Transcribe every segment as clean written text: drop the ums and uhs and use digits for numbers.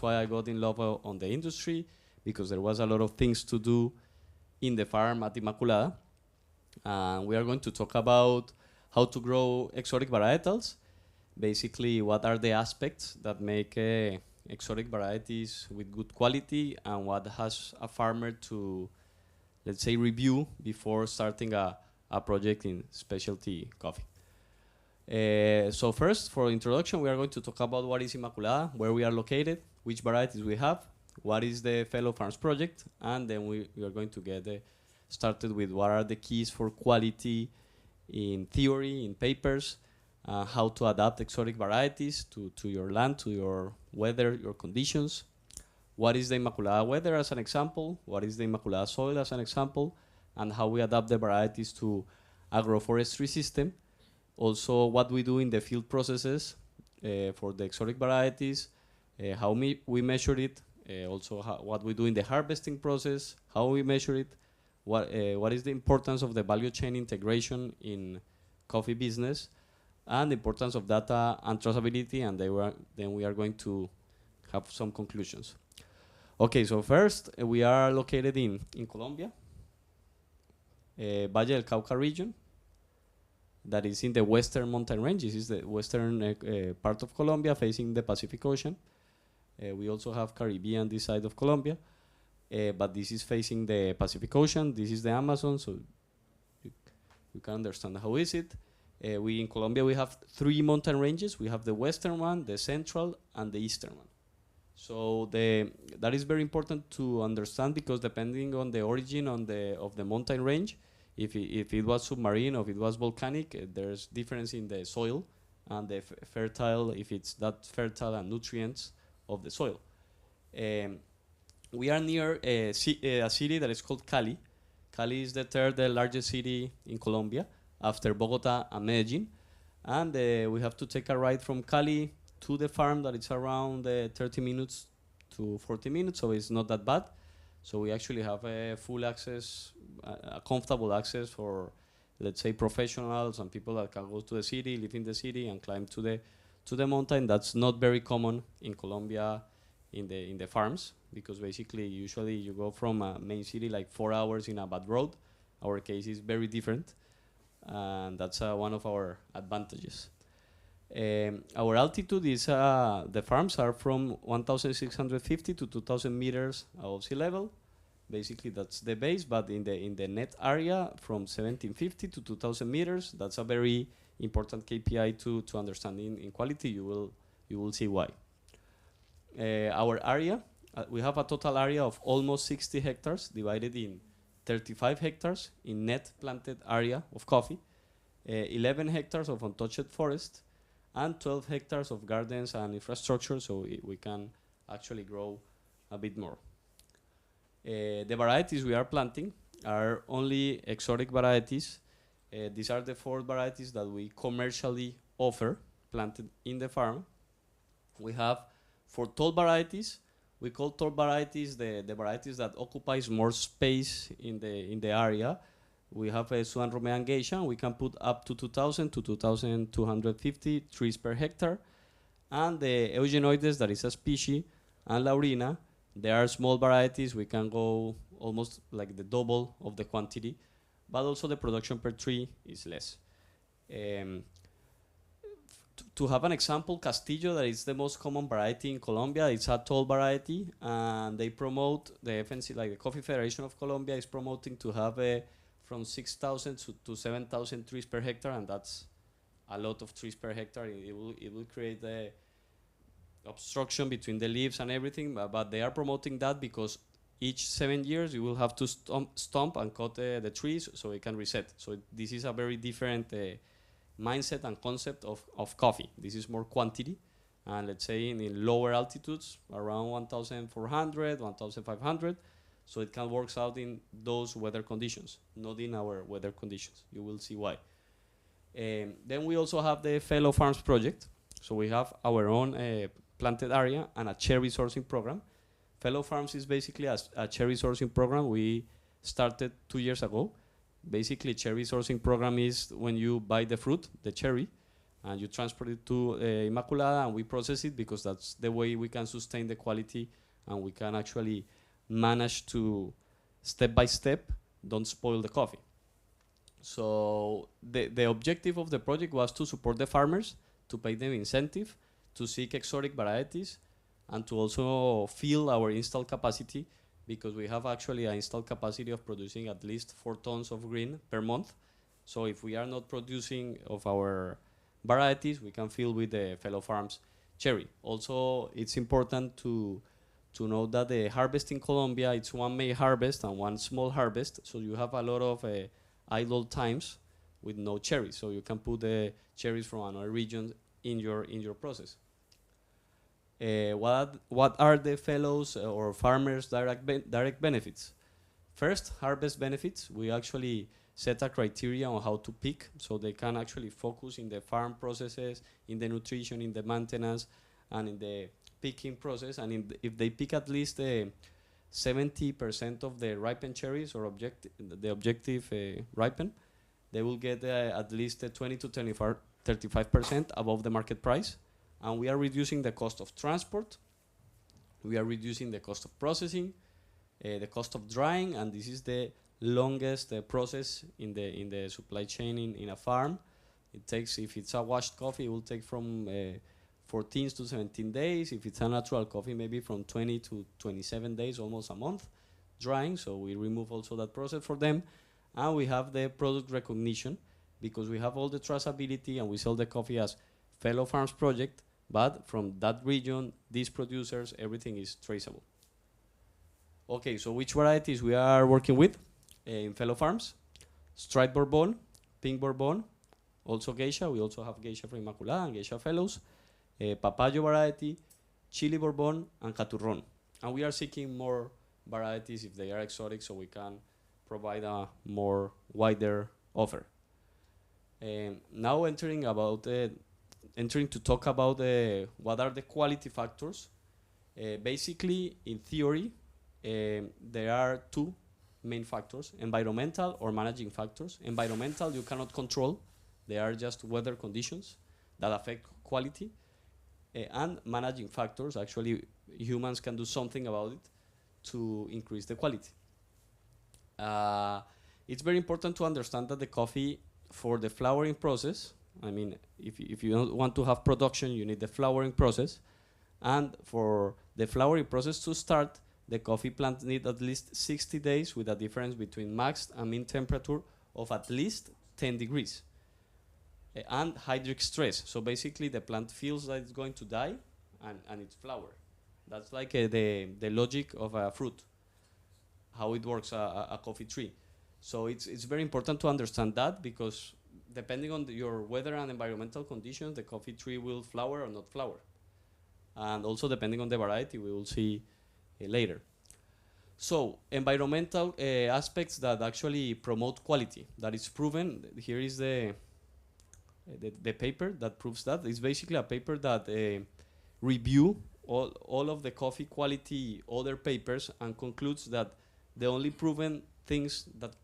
why I got in love on the industry, because there was a lot of things to do in the farm at Inmaculada. We are going to talk about how to grow exotic varietals. Basically, what are the aspects that make exotic varieties with good quality, and what has a farmer to, let's say, review before starting a project in specialty coffee. So first, for introduction, we are going to talk about what is Inmaculada, where we are located, which varieties we have, what is the Fellow Farms project, and then we are going to get started with what are the keys for quality in theory, in papers, how to adapt exotic varieties to your land, to your weather, your conditions. What is the Inmaculada weather as an example? What is the Inmaculada soil as an example? And how we adapt the varieties to agroforestry system. Also, what we do in the field processes for the exotic varieties, how we measure it, also what we do in the harvesting process, how we measure it, what is the importance of the value chain integration in coffee business, and the importance of data and traceability, and then we are going to have some conclusions. Okay, so first, we are located in Colombia, Valle del Cauca region, that is in the western mountain range. This is the western part of Colombia facing the Pacific Ocean. We also have Caribbean this side of Colombia, but this is facing the Pacific Ocean. This is the Amazon, so you can understand how is it. We in Colombia, we have 3 mountain ranges. We have the western one, the central, and the eastern one. So that is very important to understand, because depending on the origin of the mountain range, if it was submarine or if it was volcanic, there's difference in the soil and the fertile, if it's that fertile and nutrients of the soil. We are near a city that is called Cali. Cali is the third largest city in Colombia after Bogota and Medellin. And we have to take a ride from Cali to the farm that is around 30 minutes to 40 minutes, so it's not that bad. So we actually have a full access, a comfortable access for, let's say, professionals and people that can go to the city, live in the city, and climb to the mountain. That's not very common in Colombia in the farms, because basically usually you go from a main city like 4 hours in a bad road. Our case is very different, and that's one of our advantages. Our altitude is, the farms are from 1,650 to 2,000 meters above sea level. Basically, that's the base, but in the net area from 1,750 to 2,000 meters, that's a very important KPI to understand in quality. You will see why. Our area, we have a total area of almost 60 hectares divided in 35 hectares in net planted area of coffee, 11 hectares of untouched forest, and 12 hectares of gardens and infrastructure, so we can actually grow a bit more. The varieties we are planting are only exotic varieties. These are the 4 varieties that we commercially offer, planted in the farm. We have 4 tall varieties. We call tall varieties the varieties that occupies more space in the area. We have a Sudan Romean geisha. We can put up to 2,000 to 2,250 trees per hectare. And the Eugenoides, that is a species, and Laurina, they are small varieties. We can go almost like the double of the quantity, but also the production per tree is less. To have an example, Castillo, that is the most common variety in Colombia, it's a tall variety, and they promote, the FNC, like the Coffee Federation of Colombia, is promoting to have from 6,000 to 7,000 trees per hectare, and that's a lot of trees per hectare. It will create the obstruction between the leaves and everything, but they are promoting that because each 7 years you will have to stomp and cut the trees so it can reset. So this is a very different mindset and concept of coffee. This is more quantity, and let's say in lower altitudes, around 1,400, 1,500, so it can work out in those weather conditions, not in our weather conditions. You will see why. Then we also have the Fellow Farms project. So we have our own planted area and a cherry sourcing program. Fellow Farms is basically a cherry sourcing program we started 2 years ago. Basically, cherry sourcing program is when you buy the fruit, the cherry, and you transport it to Inmaculada, and we process it because that's the way we can sustain the quality, and we can actually manage to, step by step, don't spoil the coffee. So the objective of the project was to support the farmers, to pay them incentive, to seek exotic varieties, and to also fill our installed capacity, because we have actually an installed capacity of producing at least 4 tons of green per month. So if we are not producing of our varieties, we can fill with the fellow farms cherry. Also, it's important to know that the harvest in Colombia, it's one May harvest and one small harvest, so you have a lot of idle times with no cherries, so you can put the cherries from another region in your process. What are the fellows or farmers' direct benefits? First, harvest benefits. We actually set a criteria on how to pick, so they can actually focus in the farm processes, in the nutrition, in the maintenance, and in the picking process. And if they pick at least 70% of the ripened cherries, or the objective ripen, they will get at least 20 to 35% above the market price. And we are reducing the cost of transport, we are reducing the cost of processing, the cost of drying, and this is the longest process in the supply chain in a farm. It takes, if it's a washed coffee, it will take from 14 to 17 days. If it's a natural coffee, maybe from 20 to 27 days, almost a month, drying. So we remove also that process for them. And we have the product recognition, because we have all the traceability, and we sell the coffee as Fellow Farms Project, but from that region, these producers, everything is traceable. Okay, so which varieties we are working with in Fellow Farms? Striped Bourbon, Pink Bourbon, also Geisha. We also have Geisha from Inmaculada and Geisha Fellows. Papayo variety, Chili Bourbon, and Caturron. And we are seeking more varieties if they are exotic, so we can provide a more wider offer. Now entering to talk about what are the quality factors. Basically, in theory, there are 2 main factors: environmental or managing factors. Environmental you cannot control, they are just weather conditions that affect quality. And managing factors, actually humans can do something about it to increase the quality. It's very important to understand that the coffee, for the flowering process, I mean, if you don't want to have production, you need the flowering process. And for the flowering process to start, the coffee plant needs at least 60 days, with a difference between max and mean temperature of at least 10 degrees. And hydric stress. So basically the plant feels that it's going to die, and it's flower. That's like the logic of a fruit, how it works, a coffee tree. So it's very important to understand that, because depending on your weather and environmental conditions, the coffee tree will flower or not flower. And also depending on the variety, we will see later. So environmental aspects that actually promote quality, that is proven. Here is the paper that proves that. It's basically a paper that review all of the coffee quality other papers, and concludes that the only proven things that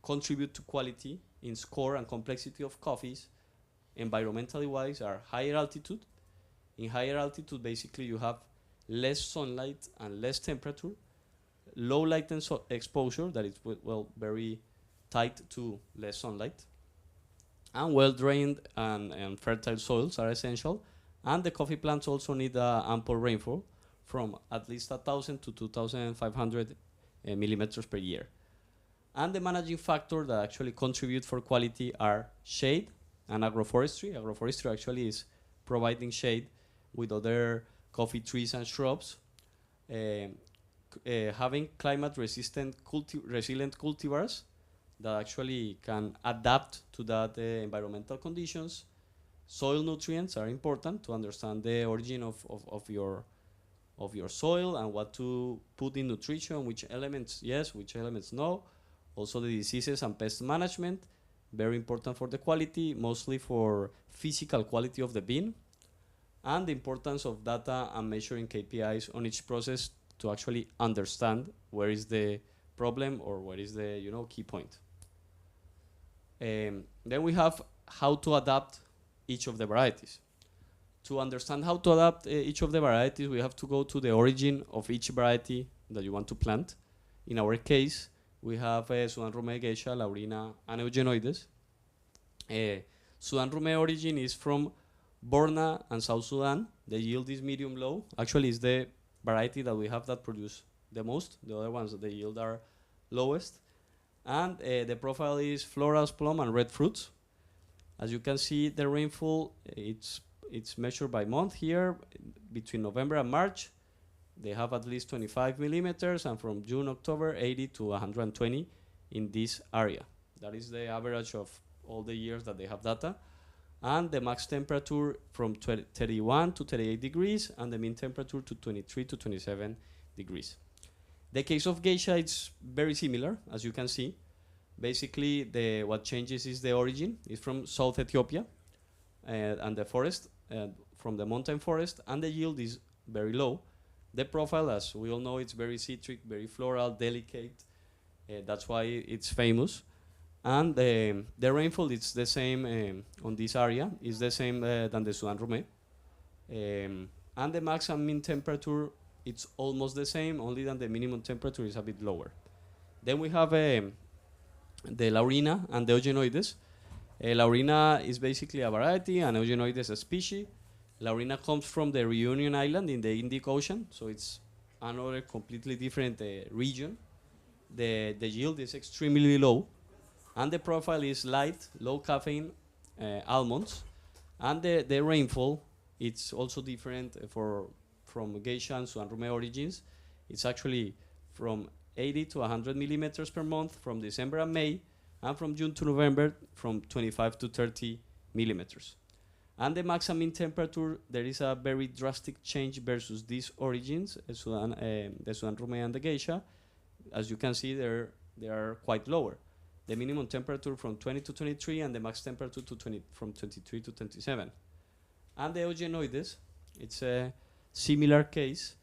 contribute to quality in score and complexity of coffees, environmentally wise, are higher altitude. In higher altitude, basically you have less sunlight and less temperature, low light and exposure, that is very tight to less sunlight, and well-drained and fertile soils are essential. And the coffee plants also need ample rainfall, from at least 1,000 to 2,500 millimeters per year. And the managing factor that actually contribute for quality are shade and agroforestry. Agroforestry actually is providing shade with other coffee trees and shrubs, having climate-resistant resilient cultivars that actually can adapt to that environmental conditions. Soil nutrients are important to understand the origin of your soil, and what to put in nutrition, which elements yes, which elements no. Also the diseases and pest management, very important for the quality, mostly for physical quality of the bean. And the importance of data and measuring KPIs on each process to actually understand where is the problem or where is the key point. Then we have how to adapt each of the varieties. To understand how to adapt each of the varieties, we have to go to the origin of each variety that you want to plant. In our case, we have Sudan Rume, Geisha, Laurina, and Eugenoides. Sudan Rume origin is from Borna and South Sudan. The yield is medium low. Actually, it's the variety that we have that produce the most. The other ones, the yield are lowest. And the profile is florals, plum, and red fruits. As you can see, the rainfall, it's measured by month here. Between November and March, they have at least 25 millimeters, and from June, October, 80 to 120 in this area. That is the average of all the years that they have data. And the max temperature from 31 to 38 degrees, and the mean temperature to 23 to 27 degrees. The case of Geisha, it's very similar, as you can see. Basically, what changes is the origin. It's from South Ethiopia, and the forest, from the mountain forest, and the yield is very low. The profile, as we all know, it's very citric, very floral, delicate. That's why it's famous. And the rainfall is the same on this area. It's the same than the Sudan Rume. And the max and mean temperature, it's almost the same, only than the minimum temperature is a bit lower. Then we have the Laurina and the Eugenoides. Laurina is basically a variety, and Eugenoides a species. Laurina comes from the Reunion Island in the Indic Ocean, so it's another completely different region. The yield is extremely low, and the profile is light, low caffeine almonds, and the rainfall, it's also different from Geisha and Sudan Rume origins. It's actually from 80 to 100 millimeters per month from December and May, and from June to November from 25 to 30 millimeters. And the max and mean temperature, there is a very drastic change versus these origins, the Sudan Rume and the Geisha. As you can see, they are quite lower. The minimum temperature from 20 to 23, and the max temperature from 23 to 27. And the Eugenoides, it's a similar case,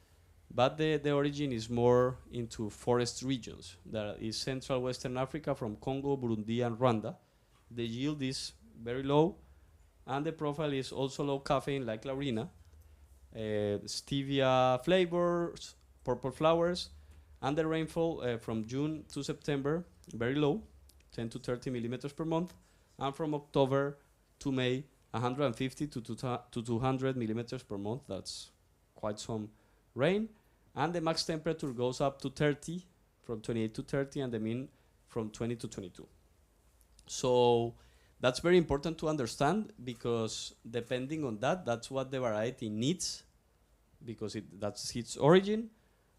but the origin is more into forest regions. That is Central Western Africa, from Congo, Burundi, and Rwanda. The yield is very low, and the profile is also low caffeine, like Laurina. Stevia flavors, purple flowers, and the rainfall from June to September, very low, 10 to 30 millimeters per month, and from October to May, 150 to 200 millimeters per month. That's quite some rain. And the max temperature goes up to 30, from 28 to 30, and the mean from 20 to 22. So that's very important to understand, because depending on that, that's what the variety needs, because that's its origin.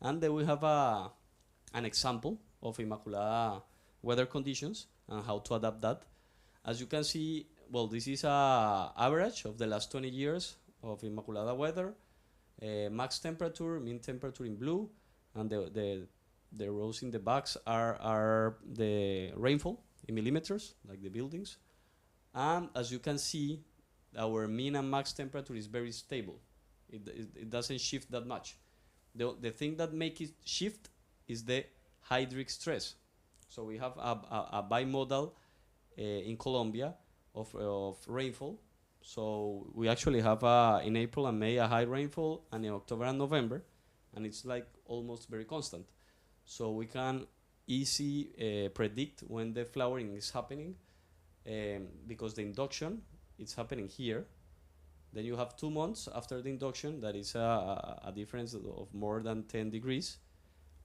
And then we have an example of Inmaculada weather conditions and how to adapt that. As you can see, well, this is an average of the last 20 years of Inmaculada weather. Max temperature, mean temperature in blue, and the rows in the box are the rainfall in millimeters, like the buildings. And as you can see, our mean and max temperature is very stable. It doesn't shift that much. The thing that makes it shift is the hydric stress. So we have a bimodal in Colombia of rainfall. So we actually have in April and May a high rainfall, and in October and November, and it's like almost very constant. So we can easily predict when the flowering is happening, because the induction, it's happening here. Then you have 2 months after the induction, that is a difference of more than 10 degrees.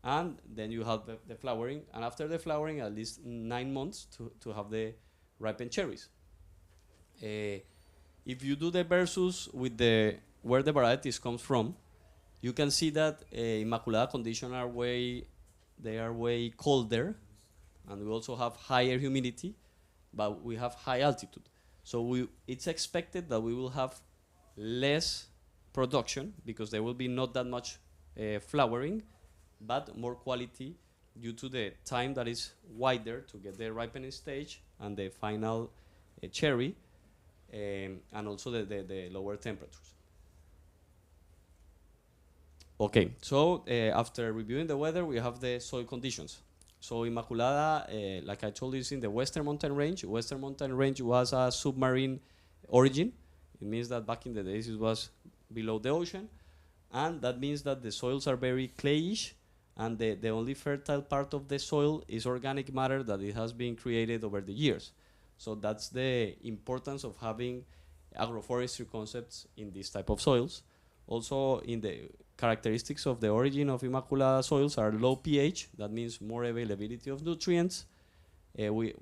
And then you have the flowering, and after the flowering, at least 9 months to have the ripened cherries. If you do the versus with where the varieties comes from, you can see that Inmaculada conditions are way colder, and we also have higher humidity, but we have high altitude. So it's expected that we will have less production, because there will be not that much flowering, but more quality due to the time that is wider to get the ripening stage and the final cherry, and also the lower temperatures. Okay, so after reviewing the weather, we have the soil conditions. So Inmaculada, like I told you, is in the Western Mountain Range. Western Mountain Range was a submarine origin. It means that back in the days it was below the ocean, and that means that the soils are very clayish, and the only fertile part of the soil is organic matter that it has been created over the years. So that's the importance of having agroforestry concepts in this type of soils. Also, in the characteristics of the origin of Inmaculada soils are low pH, that means more availability of nutrients. We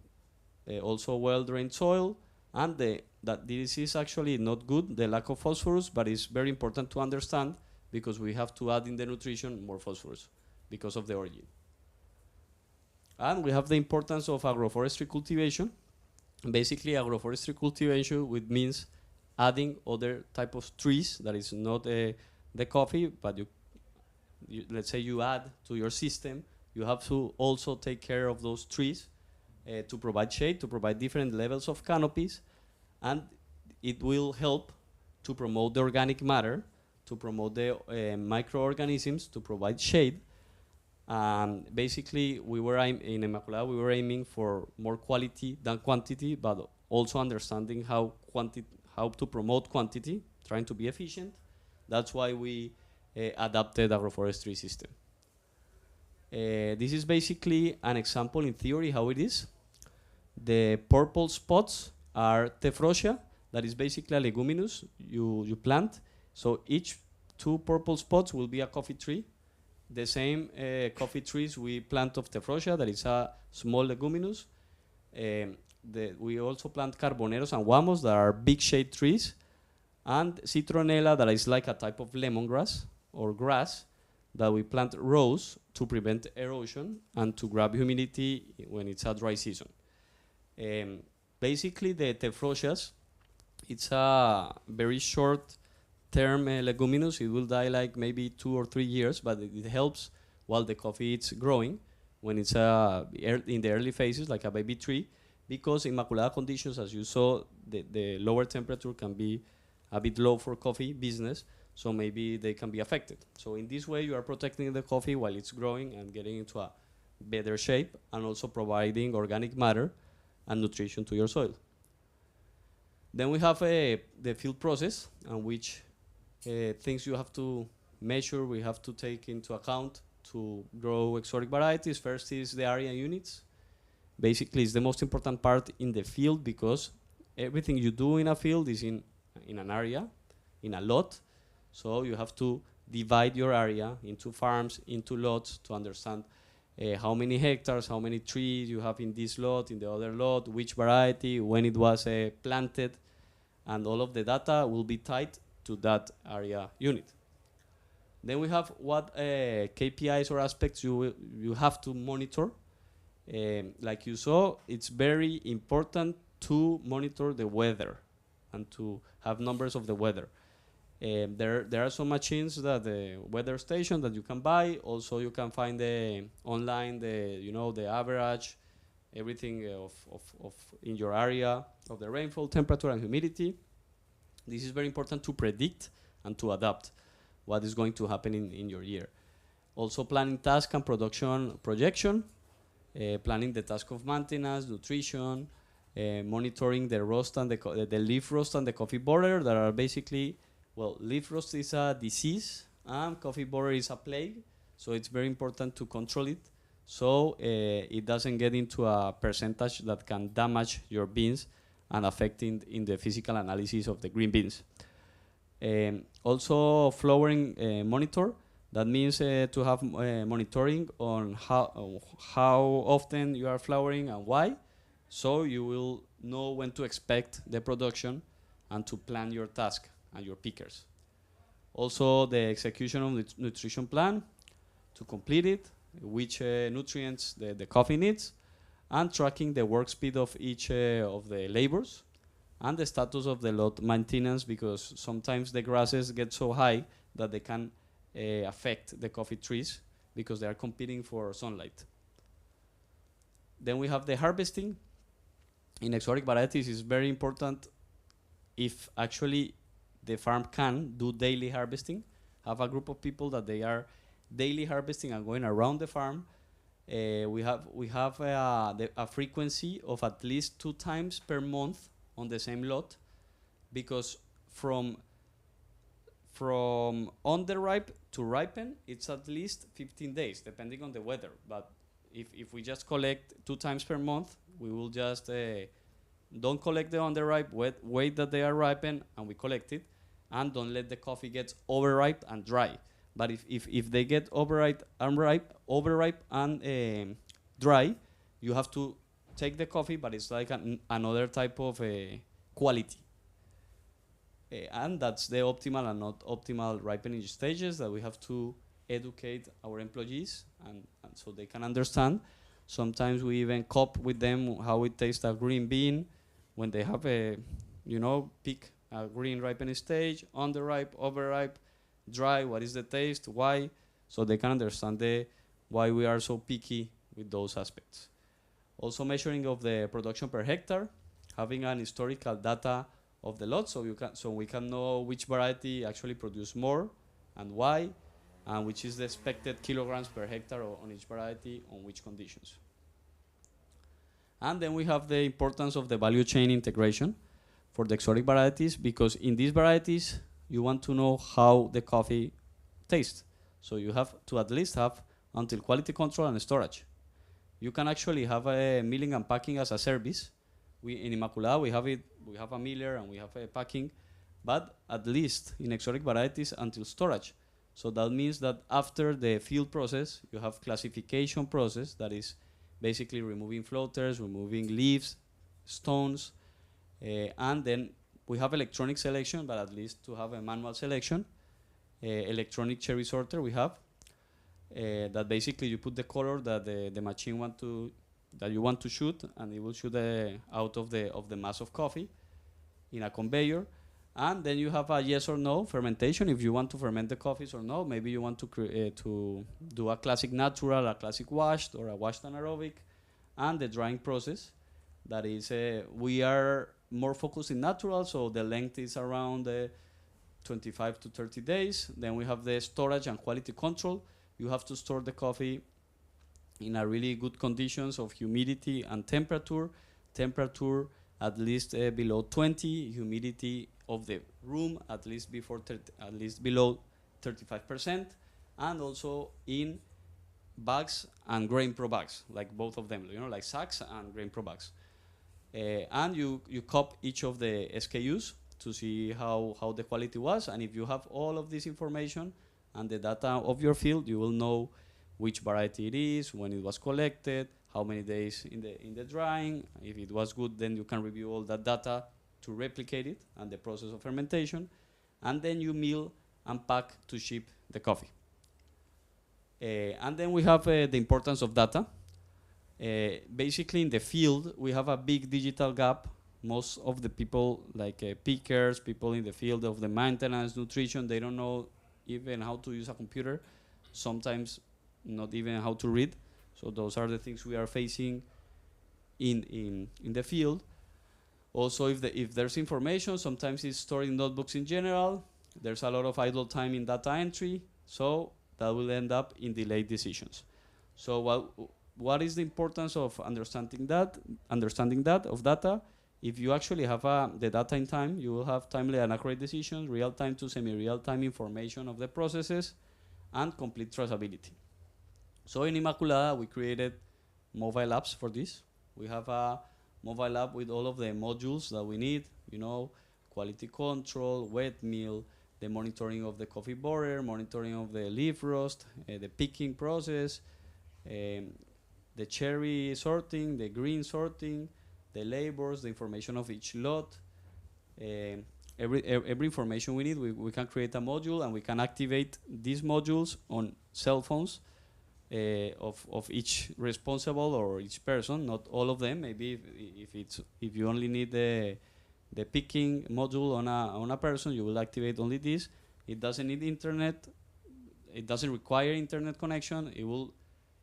also well-drained soil, and that this is actually not good, the lack of phosphorus, but it's very important to understand because we have to add in the nutrition more phosphorus because of the origin. And we have the importance of agroforestry cultivation. Basically, agroforestry cultivation, which means adding other type of trees that is not the coffee, but let's say you add to your system, you have to also take care of those trees to provide shade, to provide different levels of canopies, and it will help to promote the organic matter, to promote the microorganisms, to provide shade. Basically, in Inmaculada, we were aiming for more quality than quantity, but also understanding how to promote quantity, trying to be efficient. That's why we adapted agroforestry system. This is basically an example in theory how it is. The purple spots are tephrosia, that is basically a leguminous you plant. So each 2 purple spots will be a coffee tree. The same coffee trees we plant of tephrosia, that is a small leguminous. We also plant carboneros and guamos, that are big shade trees, and citronella, that is like a type of lemongrass or grass that we plant rows to prevent erosion and to grab humidity when it's a dry season. Basically, the tephrosias, it's a very short-term leguminous. It will die like maybe 2 or 3 years, but it helps while the coffee is growing when it's in the early phases, like a baby tree, because in Inmaculada conditions, as you saw, the lower temperature can be a bit low for coffee business, so maybe they can be affected. So in this way, you are protecting the coffee while it's growing and getting into a better shape, and also providing organic matter and nutrition to your soil. Then we have the field process, and which things you have to measure, we have to take into account to grow exotic varieties. First is the area units. Basically, it's the most important part in the field, because everything you do in a field is in an area, in a lot. So you have to divide your area into farms, into lots, to understand how many hectares, how many trees you have in this lot, in the other lot, which variety, when it was planted, and all of the data will be tied to that area unit. Then we have what KPIs or aspects you have to monitor. Like you saw, it's very important to monitor the weather and to have numbers of the weather. There are some machines that the weather station that you can buy. Also, you can find online the average, everything of in your area of the rainfall, temperature, and humidity. This is very important to predict and to adapt what is going to happen in your year. Also, planning task and production projection, planning the task of maintenance, nutrition, monitoring the roast and the leaf roast and the coffee borer, that are basically, well, leaf roast is a disease and coffee borer is a plague, so it's very important to control it, so it doesn't get into a percentage that can damage your beans and affecting in the physical analysis of the green beans. Also, flowering monitor. That means to have monitoring on how often you are flowering and why, so you will know when to expect the production and to plan your task and your pickers. Also, the execution of the nutrition plan, to complete it, which nutrients the coffee needs, and tracking the work speed of each of the labors, and the status of the lot maintenance, because sometimes the grasses get so high that they can affect the coffee trees because they are competing for sunlight. Then we have the harvesting. In exotic varieties, it's very important if actually the farm can do daily harvesting, have a group of people that they are daily harvesting and going around the farm. We have a frequency of at least 2 times per month on the same lot, because from underripe to ripen, it's at least 15 days, depending on the weather. But if we just collect 2 times per month, we will just don't collect the underripe, wait that they are ripened, and we collect it, and don't let the coffee get overripe and dry. But if they get overripe and dry, you have to take the coffee, but it's like another type of quality. And that's the optimal and not optimal ripening stages that we have to educate our employees and so they can understand. Sometimes we even cop with them how it tastes a green bean when they have a, pick a green ripening stage, underripe, overripe, dry, what is the taste, why, so they can understand why we are so picky with those aspects. Also measuring of the production per hectare, having an historical data of the lot, so we can know which variety actually produced more and why, and which is the expected kilograms per hectare on each variety on which conditions. And then we have the importance of the value chain integration for the exotic varieties, because in these varieties you want to know how the coffee tastes. So you have to at least have until quality control and storage. You can actually have a milling and packing as a service. In Inmaculada we have a miller and we have a packing, but at least in exotic varieties until storage. So that means that after the field process, you have classification process, that is basically removing floaters, removing leaves, stones, and then we have electronic selection, but at least to have a manual selection. Electronic cherry sorter we have, that basically you put the color that the machine that you want to shoot, and it will shoot out of the mass of coffee in a conveyor. And then you have a yes or no fermentation, if you want to ferment the coffees or no. Maybe you want to do a classic natural, a classic washed, or a washed anaerobic. And the drying process, that is, we are more focused in natural, so the length is around 25 to 30 days. Then we have the storage and quality control. You have to store the coffee in a really good conditions of humidity and temperature. Temperature at least below 20, humidity of the room at least below 35%, and also in bags and grain pro bags, like both of them, like sacks and grain pro bags. And you cop each of the SKUs to see how the quality was, and if you have all of this information and the data of your field, you will know which variety it is, when it was collected, how many days in the drying. If it was good, then you can review all that data to replicate it and the process of fermentation, and then you mill and pack to ship the coffee. And then we have the importance of data. Basically in the field, we have a big digital gap. Most of the people, like pickers, people in the field of the maintenance, nutrition, they don't know even how to use a computer, sometimes not even how to read. So those are the things we are facing in the field. Also, if there's information, sometimes it's stored in notebooks in general. There's a lot of idle time in data entry, so that will end up in delayed decisions. So what is the importance of understanding that of data? If you actually have the data in time, you will have timely and accurate decisions, real-time to semi-real-time information of the processes, and complete traceability. So in Inmaculada, we created mobile apps for this. We have a mobile app with all of the modules that we need, quality control, wet mill, the monitoring of the coffee borer, monitoring of the leaf roast, the picking process, the cherry sorting, the green sorting, the labels, the information of each lot. Every information we need, we can create a module, and we can activate these modules on cell phones of each responsible or each person, not all of them. Maybe if you only need the picking module on a person, you will activate only this. It doesn't need internet. It doesn't require internet connection. It will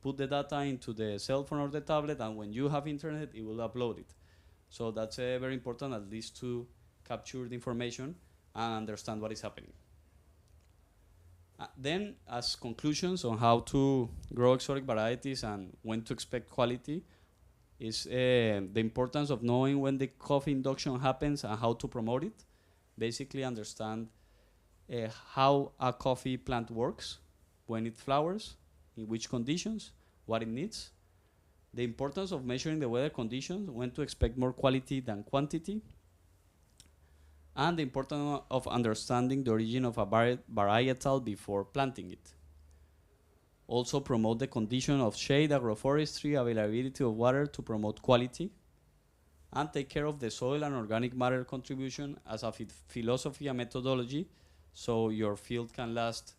put the data into the cell phone or the tablet, and when you have internet, it will upload it. So that's very important, at least to capture the information and understand what is happening. Then, as conclusions on how to grow exotic varieties and when to expect quality, is the importance of knowing when the coffee induction happens and how to promote it. basically understand how a coffee plant works, when it flowers, in which conditions, what it needs, the importance of measuring the weather conditions, when to expect more quality than quantity, and the importance of understanding the origin of a varietal before planting it. Also promote the condition of shade, agroforestry, availability of water to promote quality, and take care of the soil and organic matter contribution as a philosophy and methodology, so your field can last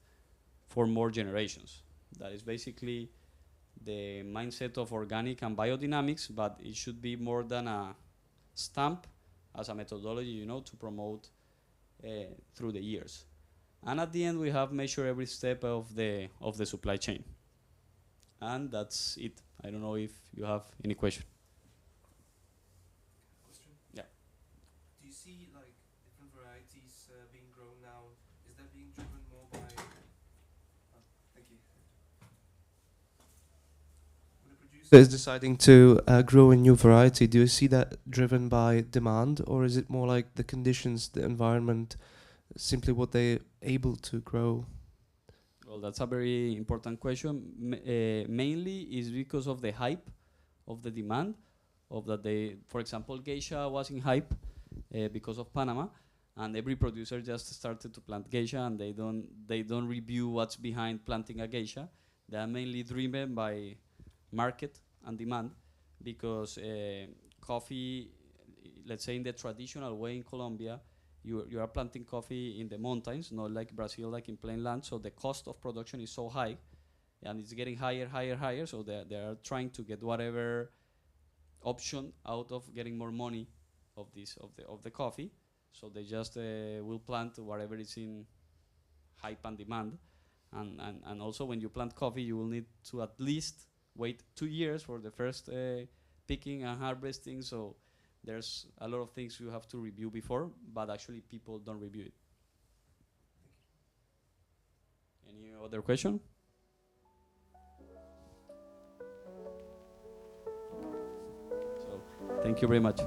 for more generations. That is basically the mindset of organic and biodynamics, but it should be more than a stamp as a methodology, you know, to promote through the years. And at the end, we have measured every step of the supply chain. And that's it. I don't know if you have any question. Question? Yeah. Do you see like different varieties being grown now? Is that being driven more by? Thank you. When a producer is deciding to grow a new variety, do you see that driven by demand, or is it more like the conditions, the environment, simply what they're able to grow? Well, that's a very important question. Mainly is because of the hype of the demand of that they, for example, geisha was in hype because of Panama, and every producer just started to plant geisha, and they don't review what's behind planting a geisha. They are mainly driven by market and demand, because coffee, let's say in the traditional way in Colombia, you are planting coffee in the mountains, not like Brazil, like in plain land. So the cost of production is so high, and it's getting higher, higher, higher. So they are trying to get whatever option out of getting more money of this of the coffee. So they just will plant whatever is in hype and demand. And also when you plant coffee, you will need to at least wait 2 years for the first picking and harvesting. So there's a lot of things you have to review before, but actually people don't review it. Any other question? So thank you very much.